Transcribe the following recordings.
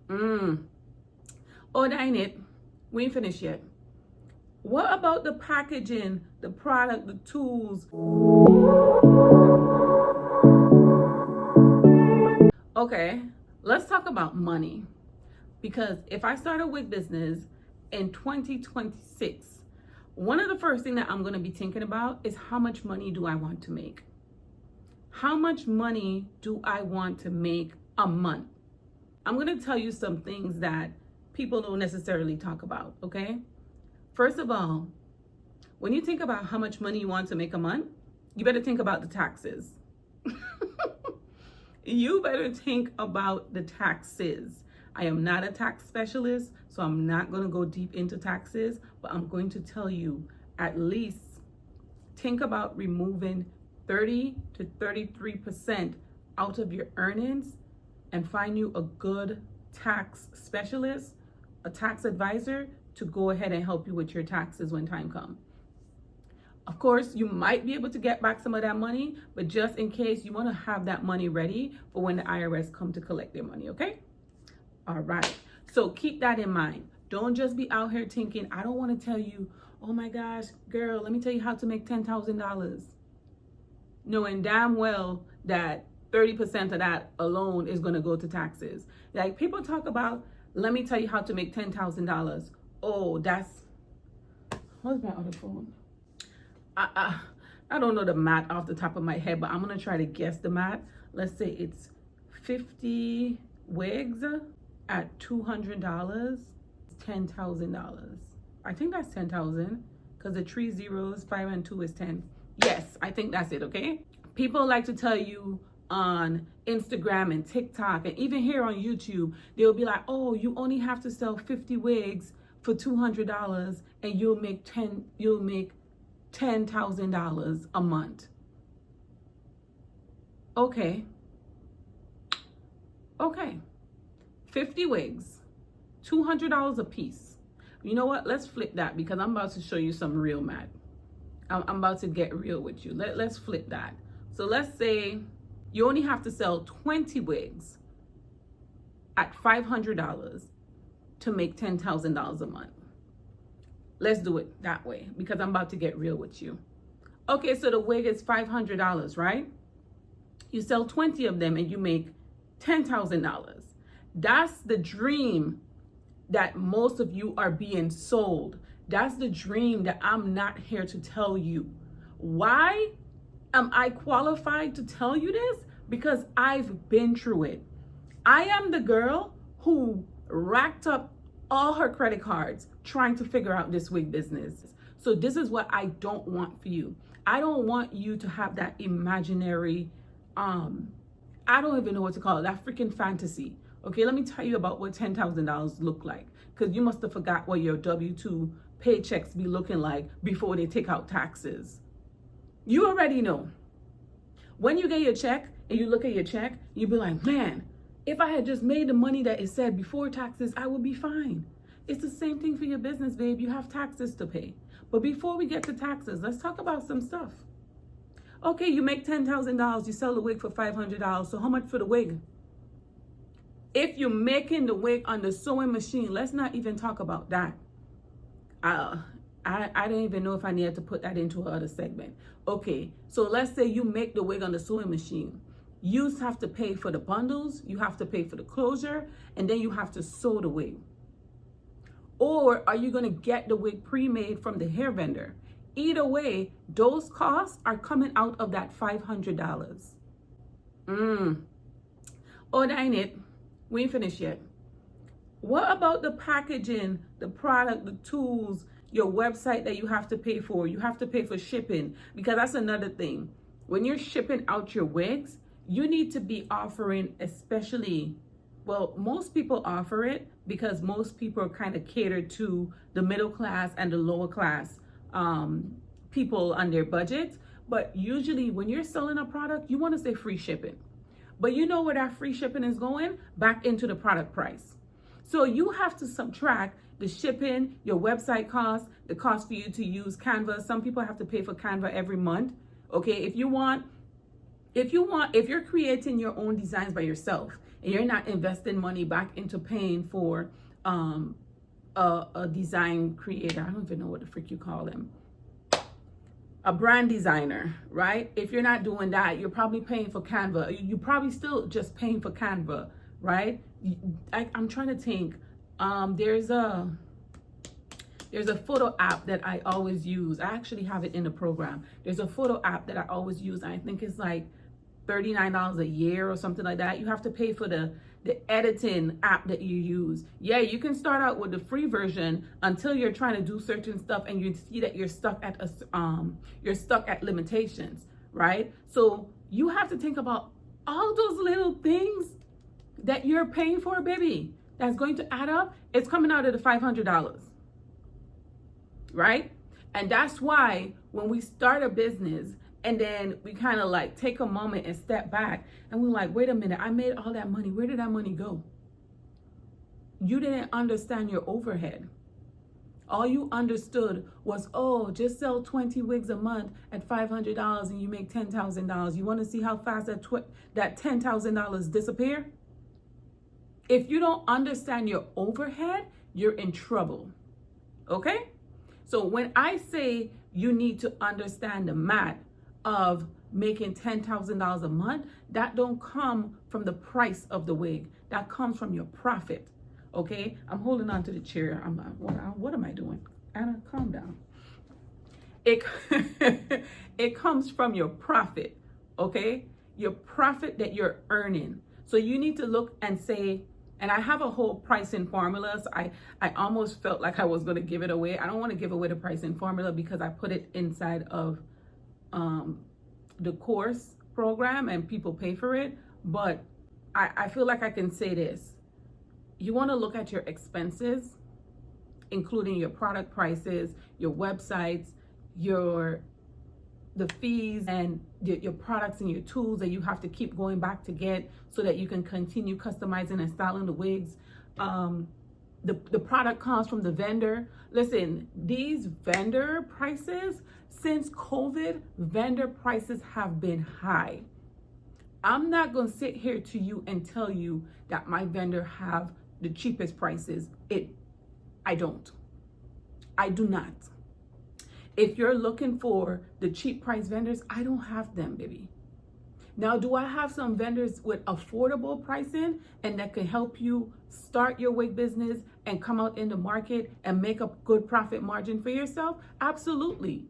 Mm. Oh, that ain't it. We ain't finished yet. What about the packaging, the product, the tools? Okay, let's talk about money. Because if I start a wig business in 2026, one of the first things that I'm going to be thinking about is how much money do I want to make? How much money do I want to make a month? I'm going to tell you some things that people don't necessarily talk about, okay? First of all, when you think about how much money you want to make a month, you better think about the taxes. You better think about the taxes. I am not a tax specialist, so I'm not going to go deep into taxes, but I'm going to tell you at least think about removing 30 to 33% out of your earnings and find you a good tax specialist, a tax advisor to go ahead and help you with your taxes when time comes. Of course, you might be able to get back some of that money, but just in case, you want to have that money ready for when the IRS come to collect their money, okay? All right. So keep that in mind. Don't just be out here thinking, I don't want to tell you, oh my gosh, girl, let me tell you how to make $10,000. Knowing damn well that 30% of that alone is going to go to taxes. Like people talk about, let me tell you how to make $10,000. Oh, what's my other phone? I don't know the math off the top of my head, but I'm going to try to guess the math. Let's say it's 50 wigs at $200, $10,000. I think that's 10,000 because the 3 zeros, 5 and 2 is 10. Yes, I think that's it, okay? People like to tell you on Instagram and TikTok and even here on YouTube, they'll be like, oh, you only have to sell 50 wigs for $200 and you'll make $10,000 a month. Okay. 50 wigs, $200 a piece. You know what? Let's flip that because I'm about to show you some real math. I'm about to get real with you. Let's flip that. So let's say you only have to sell 20 wigs at $500 to make $10,000 a month. Let's do it that way because I'm about to get real with you. Okay, so the wig is $500, right? You sell 20 of them and you make $10,000. That's the dream that most of you are being sold. That's the dream that I'm not here to tell you. Why am I qualified to tell you this? Because I've been through it. I am the girl who racked up all her credit cards trying to figure out this wig business. So this is what I don't want for you. I don't want you to have that imaginary, I don't even know what to call it, that freaking fantasy. Okay, let me tell you about what $10,000 look like, because you must have forgot what your W-2 paychecks be looking like before they take out taxes. You already know. When you get your check and you look at your check, you be like, man, if I had just made the money that it said before taxes, I would be fine. It's the same thing for your business, babe. You have taxes to pay. But before we get to taxes, let's talk about some stuff. Okay, you make $10,000, you sell the wig for $500. So how much for the wig? If you're making the wig on the sewing machine, let's not even talk about that. I didn't even know if I needed to put that into another segment. Okay, so let's say you make the wig on the sewing machine. You have to pay for the bundles, you have to pay for the closure, and then you have to sew the wig. Or are you gonna get the wig pre-made from the hair vendor? Either way, those costs are coming out of that $500. Oh, that ain't it. We ain't finished yet. What about the packaging, the product, the tools, your website that you have to pay for? You have to pay for shipping, because that's another thing. When you're shipping out your wigs, you need to be offering, especially, well, most people offer it because most people are kind of catered to the middle class and the lower class people on their budgets. But usually when you're selling a product, you want to say free shipping. But you know where that free shipping is going? Back into the product price. So you have to subtract the shipping, your website costs, the cost for you to use Canva. Some people have to pay for Canva every month. Okay, if you're creating your own designs by yourself, and you're not investing money back into paying for a design creator. I don't even know what the frick you call them. A brand designer, right? If you're not doing that, you're probably paying for Canva. You're probably still just paying for Canva, right? I'm trying to think. There's a photo app that I always use. I actually have it in the program. There's a photo app that I always use. I think it's like $39 a year or something like that. You have to pay for the editing app that you use. Yeah, you can start out with the free version until you're trying to do certain stuff and you see that you're stuck at limitations, right? So you have to think about all those little things that you're paying for, baby. That's going to add up. It's coming out of the $500, right? And that's why when we start a business and then we kind of like take a moment and step back and we're like, wait a minute, I made all that money. Where did that money go? You didn't understand your overhead. All you understood was, oh, just sell 20 wigs a month at $500 and you make $10,000. You want to see how fast that $10,000 disappear? If you don't understand your overhead, you're in trouble. Okay? So when I say you need to understand the math of making $10,000 a month, that don't come from the price of the wig. That comes from your profit. Okay? I'm holding on to the chair. What am I doing? Anna, calm down. It comes from your profit. Okay? Your profit that you're earning. So you need to look and say, and I have a whole pricing formula. So I almost felt like I was going to give it away. I don't want to give away the pricing formula because I put it inside of the course program and people pay for it. But I feel like I can say this. You want to look at your expenses, including your product prices, your websites, the fees and your products and your tools that you have to keep going back to get so that you can continue customizing and styling the wigs. The product comes from the vendor. Listen, these vendor prices, since COVID, vendor prices have been high. I'm not going to sit here to you and tell you that my vendor have the cheapest prices. I don't. I do not. If you're looking for the cheap price vendors, I don't have them, baby. Now, do I have some vendors with affordable pricing and that can help you start your wig business and come out in the market and make a good profit margin for yourself? Absolutely.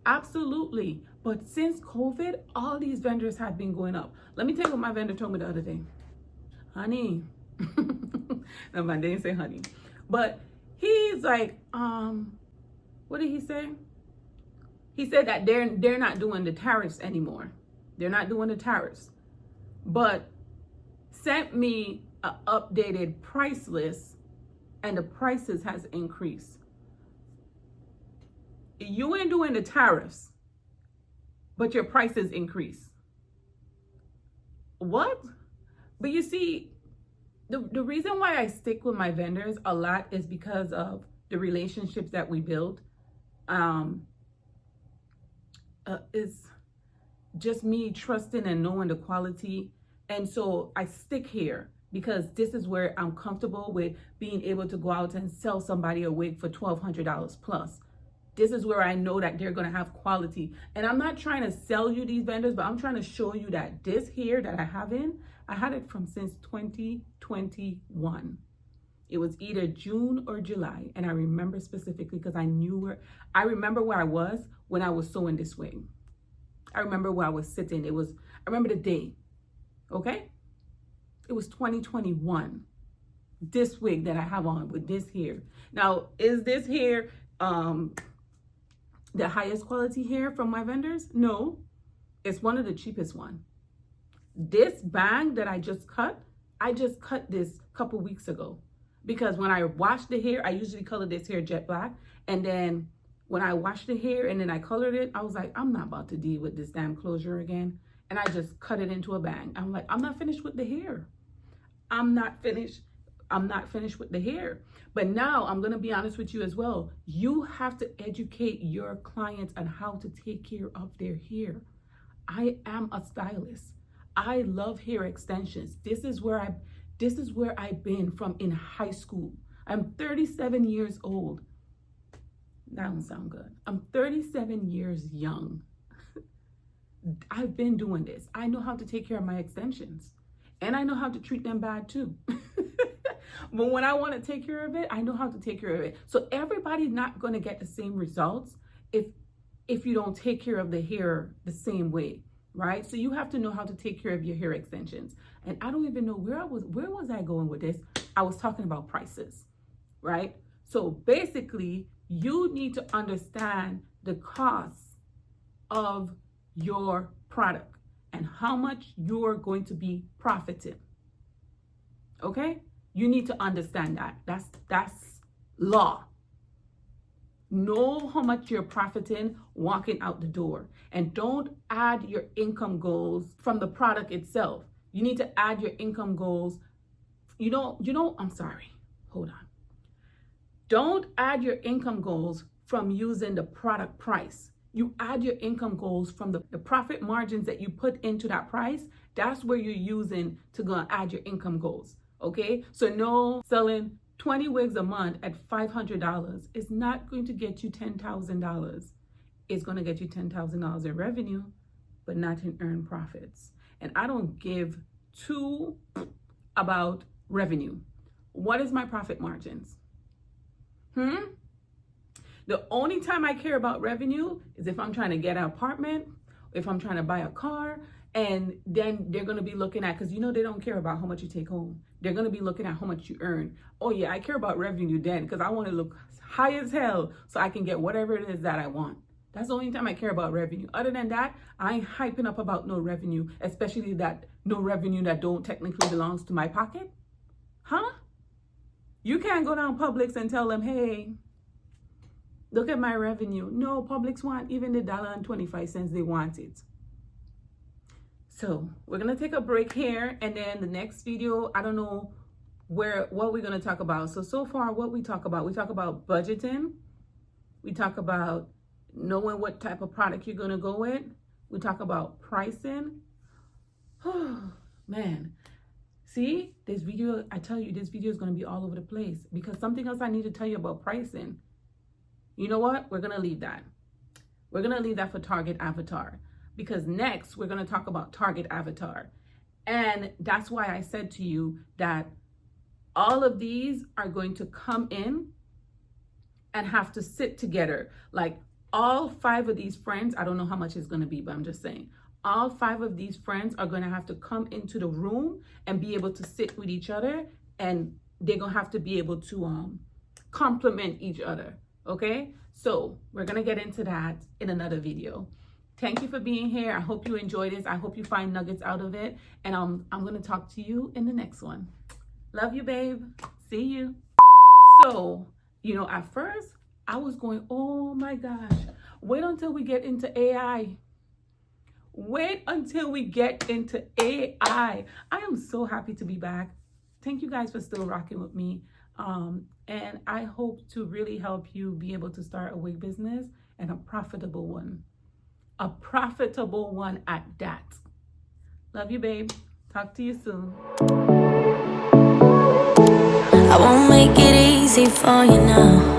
Absolutely. But since COVID, all these vendors have been going up. Let me tell you what my vendor told me the other day. Honey. No, my didn't say honey. But he's like, what did he say? He said that they're not doing the tariffs anymore. They're not doing the tariffs. But sent me an updated price list and the prices has increased. You ain't doing the tariffs, but your prices increase. What? But you see, the reason why I stick with my vendors a lot is because of the relationships that we build. It's just me trusting and knowing the quality. And so I stick here because this is where I'm comfortable with being able to go out and sell somebody a wig for $1,200 plus. This is where I know that they're going to have quality. And I'm not trying to sell you these vendors, but I'm trying to show you that this here that I have I had it from since 2021. It was either June or July. And I remember specifically because I remember where I was when I was sewing this wig. I remember where I was sitting. I remember the day. Okay? It was 2021. This wig that I have on with this hair. Now, is this hair the highest quality hair from my vendors? No. It's one of the cheapest one. This bang that I just cut this a couple weeks ago. Because when I wash the hair, I usually color this hair jet black. And then when I washed the hair and then I colored it, I was like, I'm not about to deal with this damn closure again. And I just cut it into a bang. I'm like, I'm not finished with the hair. I'm not finished with the hair. But now I'm going to be honest with you as well. You have to educate your clients on how to take care of their hair. I am a stylist. I love hair extensions. This is where I've been from in high school. I'm 37 years old. That don't sound good. I'm 37 years young. I've been doing this. I know how to take care of my extensions. And I know how to treat them bad too. But when I want to take care of it, I know how to take care of it. So everybody's not going to get the same results if you don't take care of the hair the same way, right? So you have to know how to take care of your hair extensions. And I don't even know where was I going with this? I was talking about prices, right? So basically, you need to understand the cost of your product and how much you're going to be profiting. Okay? You need to understand that. That's law. Know how much you're profiting walking out the door, and don't add your income goals from the product itself. You need to add your income goals. I'm sorry. Hold on. Don't add your income goals from using the product price. You add your income goals from the profit margins that you put into that price. That's where you're using to go and add your income goals. Okay? So no, selling 20 wigs a month at $500 is not going to get you $10,000. It's going to get you $10,000 in revenue, but not in earned profits. And I don't give two about revenue. What is my profit margins? The only time I care about revenue is if I'm trying to get an apartment, if I'm trying to buy a car, and then they're going to be looking at, because they don't care about how much you take home. They're going to be looking at how much you earn. Oh yeah, I care about revenue then, because I want to look high as hell so I can get whatever it is that I want. That's the only time I care about revenue. Other than that, I ain't hyping up about no revenue, especially that no revenue that don't technically belongs to my pocket. Huh? You can't go down Publix and tell them, hey, look at my revenue. No, Publix want even the $1.25 they want it. So we're going to take a break here, and then the next video, I don't know what we're going to talk about. So far what we talk about budgeting. We talk about knowing what type of product you're going to go with. We talk about pricing. Oh, man. See, this video, I tell you, this video is going to be all over the place, because something else I need to tell you about pricing. You know what? We're going to leave that. We're going to leave that for target avatar, because next we're going to talk about target avatar. And that's why I said to you that all of these are going to come in and have to sit together. Like all 5 of these friends, I don't know how much it's going to be, but I'm just saying, all 5 of these friends are going to have to come into the room and be able to sit with each other, and they're going to have to be able to complement each other. Okay, so we're going to get into that in another video. Thank you for being here. I hope you enjoy this. I hope you find nuggets out of it. And I'm going to talk to you in the next one. Love you, babe. See you. So, at first I was going, oh my gosh, wait until we get into AI. Wait until we get into AI. I am so happy to be back. Thank you guys for still rocking with me. And I hope to really help you be able to start a wig business, and a profitable one. A profitable one at that. Love you, babe. Talk to you soon. I won't make it easy for you now.